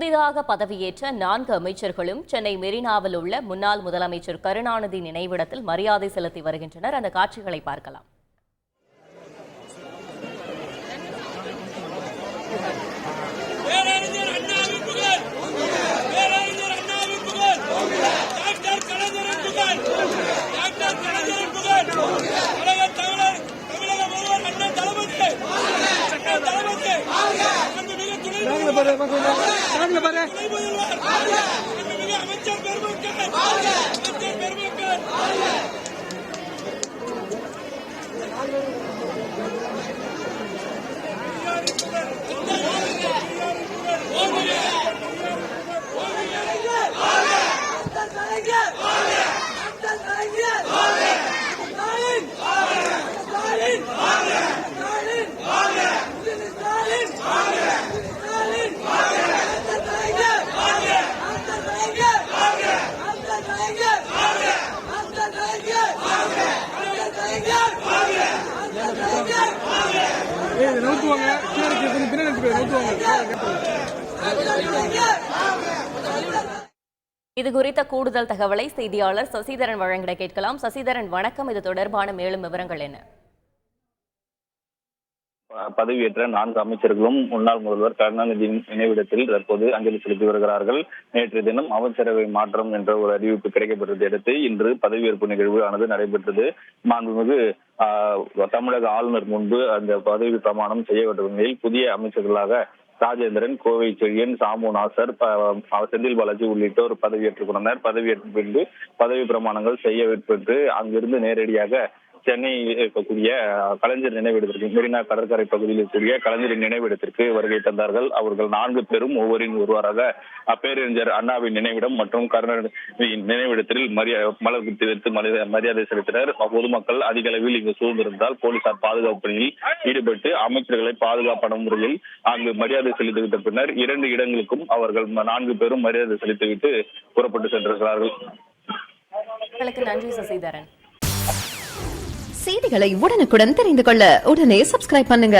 புதிதாக பதவியேற்ற 4 அமைச்சர்களும் சென்னை மெரினாவில் உள்ள முன்னாள் முதலமைச்சர் கருணாநிதி நினைவிடத்தில் மரியாதை செலுத்தி வருகின்றனர். அந்த காட்சிகளை பார்க்கலாம். இது குறித்த கூடுதல் தகவலை செய்தியாளர் சசிதரன் வழங்கிட கேட்கலாம். சசிதரன், வணக்கம். இது தொடர்பான மேலும் விவரங்கள் என்ன? பதவியேற்ற 4 அமைச்சர்களும் முன்னாள் முதல்வர் கருணாநிதியின் நினைவிடத்தில் தற்போது அஞ்சலி செலுத்தி வருகிறார்கள். நேற்று தினம் அமைச்சரவை மாற்றம் என்ற ஒரு அறிவிப்பு கிடைக்கப்பட்டதை அடுத்து இன்று பதவியேற்பு நிகழ்வு ஆனது நடைபெற்றது. மாண்புமிகு தமிழக ஆளுநர் முன்பு அந்த பதவி பிரமாணம் செய்யப்பட்ட நிலையில் புதிய அமைச்சர்களாக ராஜேந்திரன், கோவை செழியன், சாமு நாசர், செந்தில் பாலாஜி உள்ளிட்டோர் பதவியேற்றுக் கொண்டனர். பதவியேற்ற பின்பு பதவி பிரமாணங்கள் செய்யப்பட்டு அங்கிருந்து நேரடியாக சென்னையில் இருக்கக்கூடிய கலைஞர் நினைவிடத்திற்கு, மெரினா கடற்கரை பகுதியில் இருக்கக்கூடிய கலைஞரின் நினைவிடத்திற்கு வருகை தந்தார்கள். அவர்கள் 4 பேரும் ஒவ்வொரின் ஒருவராக அப்பேரறிஞர் அண்ணாவின் நினைவிடம் மற்றும் கருணாநிதியின் நினைவிடத்தில் மலர் குத்தி வைத்து மரியாதை செலுத்தினர். பொதுமக்கள் அதிக அளவில் இங்கு சூழ்ந்திருந்தால் போலீசார் பாதுகாப்பு பணியில் ஈடுபட்டு அமைச்சர்களை பாதுகாப்பான முறையில் அங்கு மரியாதை செலுத்திவிட்ட பின்னர் 2 இடங்களுக்கும் அவர்கள் 4 பேரும் மரியாதை செலுத்திவிட்டு புறப்பட்டு சென்றிருக்கிறார்கள். நன்றி சசிதரன். செய்திகளை உடனுக்குடன் தெரிந்து கொள்ள உடனே சப்ஸ்கிரைப் பண்ணுங்க.